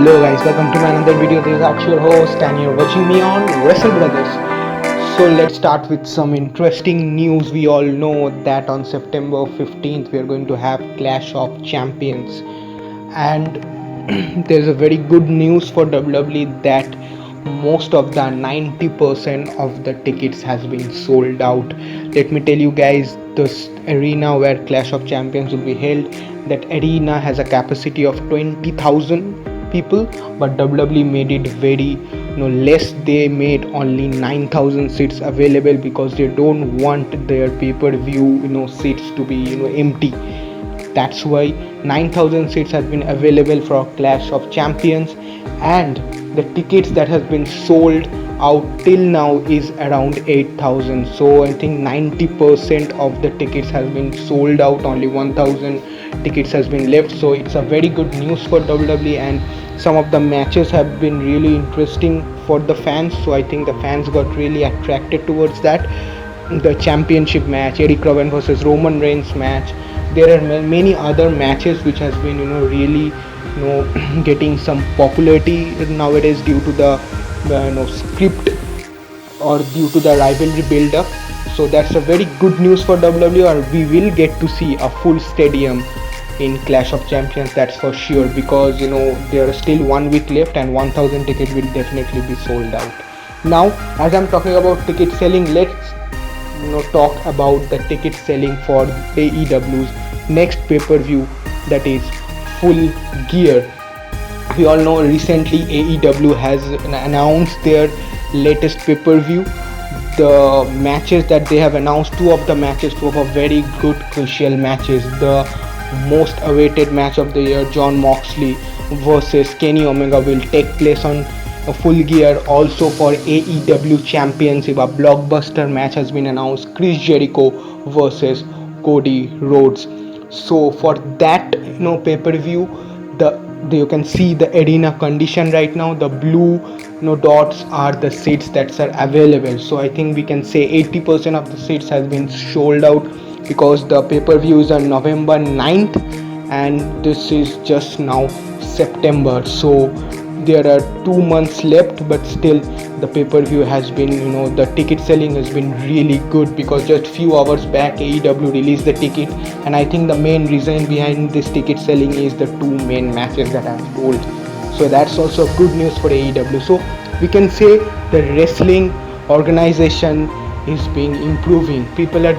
Hello guys, welcome to my another video. This is Aksh, your host, and you're watching me on Wrestle Brothers. So let's start with some interesting news. We all know that on September 15th we are going to have Clash of Champions, and there's a very good news for WWE that most of the 90% of the tickets has been sold out. Let me tell you guys, this arena where Clash of Champions will be held, that arena has a capacity of 20,000 people, but WWE made it very less. They made only 9,000 seats available because they don't want their pay-per-view seats to be empty. That's why 9,000 seats have been available for Clash of Champions, and the tickets that has been sold out till now is around 8,000. So I think 90% of the tickets has been sold out. Only 1,000 tickets has been left. So it's a very good news for WWE, and some of the matches have been really interesting for the fans. So I think the fans got really attracted towards that. The championship match, Eric Rowan versus Roman Reigns match. There are many other matches which has been really getting some popularity nowadays due to the script or due to the rivalry build up. So that's a very good news for WWE, or we will get to see a full stadium in Clash of Champions, that's for sure, because there are still 1 week left and 1,000 tickets will definitely be sold out. Now as I'm talking about ticket selling, let's talk about the ticket selling for AEW's next pay-per-view, that is Full Gear. We all know recently AEW has announced their latest pay-per-view. The matches that they have announced, two of the matches, two of a very good crucial matches. The most awaited match of the year, Jon Moxley versus Kenny Omega, will take place on Full Gear. Also for AEW Championship, a blockbuster match has been announced, Chris Jericho versus Cody Rhodes. So for that pay-per-view, you can see the arena condition right now. The blue dots are the seats that are available. So I think we can say 80% of the seats has been sold out, because the pay-per-view is on November 9th and this is just now September. So there are 2 months left, but still the pay-per-view has been the ticket selling has been really good, because just few hours back AEW released the ticket, and I think the main reason behind this ticket selling is the two main matches that I've told. So that's also good news for AEW. So we can say the wrestling organization is being improving. People are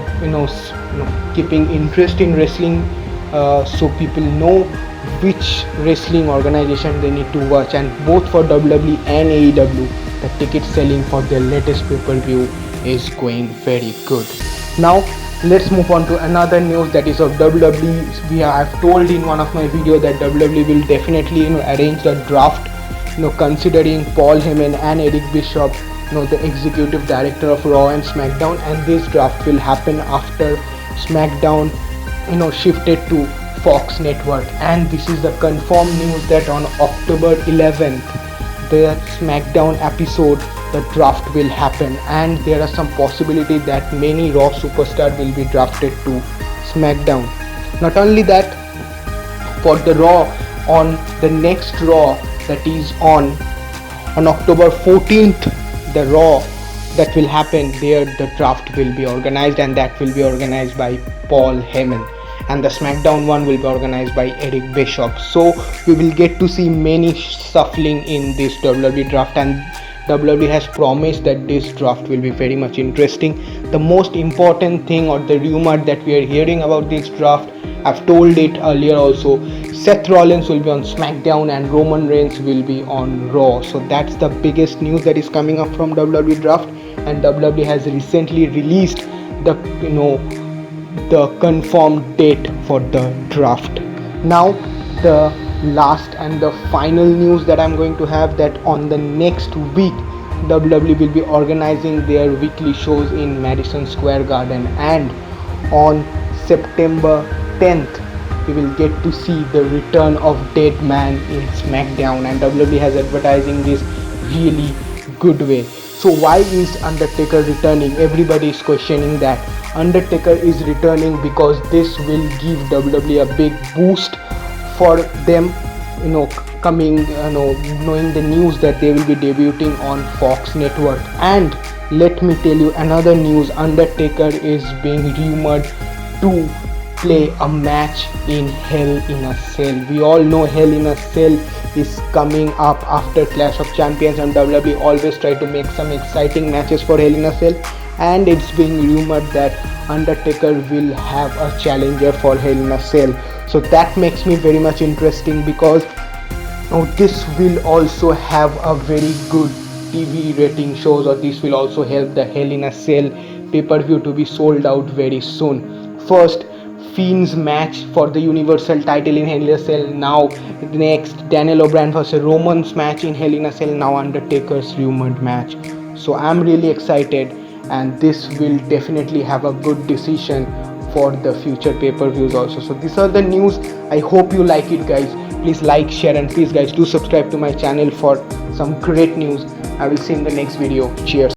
keeping interest in wrestling, so people know which wrestling organization they need to watch, and both for WWE and AEW the ticket selling for their latest pay-per-view is going very good. Now let's move on to another news, that is of WWE. I've told in one of my videos that WWE will definitely arrange the draft, considering Paul Heyman and Eric Bischoff, the executive director of Raw and SmackDown, and this draft will happen after SmackDown shifted to Fox Network. And this is the confirmed news that on October 11th the SmackDown episode, the draft will happen, and there are some possibility that many Raw superstars will be drafted to SmackDown. Not only that, for the Raw, on the next Raw, that is on October 14th, the Raw that will happen there, the draft will be organized, and that will be organized by Paul Heyman, and the SmackDown one will be organized by Eric Bischoff. So we will get to see many shuffling in this WWE draft, and WWE has promised that this draft will be very much interesting. The most important thing, or the rumor that we are hearing about this draft, I've told it earlier also, Seth Rollins will be on SmackDown and Roman Reigns will be on Raw. So that's the biggest news that is coming up from WWE draft, and WWE has recently released the confirmed date for the draft. Now the last and the final news that I'm going to have, that on the next week WWE will be organizing their weekly shows in Madison Square Garden, and on September 10th we will get to see the return of Dead Man in SmackDown, and WWE has advertising this really good way. So why is Undertaker returning? Everybody is questioning that. Undertaker is returning because this will give WWE a big boost for them coming, knowing the news that they will be debuting on Fox Network. And let me tell you another news: Undertaker is being rumored to play a match in Hell in a Cell. We all know Hell in a Cell is coming up after Clash of Champions, and WWE always try to make some exciting matches for Hell in a Cell, and it's being rumored that Undertaker will have a challenger for Hell in a Cell. So that makes me very much interesting, because this will also have a very good TV rating shows, or this will also help the Hell in a Cell pay-per-view to be sold out very soon. First, Fiend's match for the Universal title in Hell in a Cell. Now, next, Daniel O'Brien versus Roman's match in Hell in a Cell. Now, Undertaker's rumored match. So I'm really excited, and this will definitely have a good decision for the future pay-per-views also. So these are the news. I hope you like it, guys. Please like, share, and please guys do subscribe to my channel for some great news. I will see you in the next video. Cheers.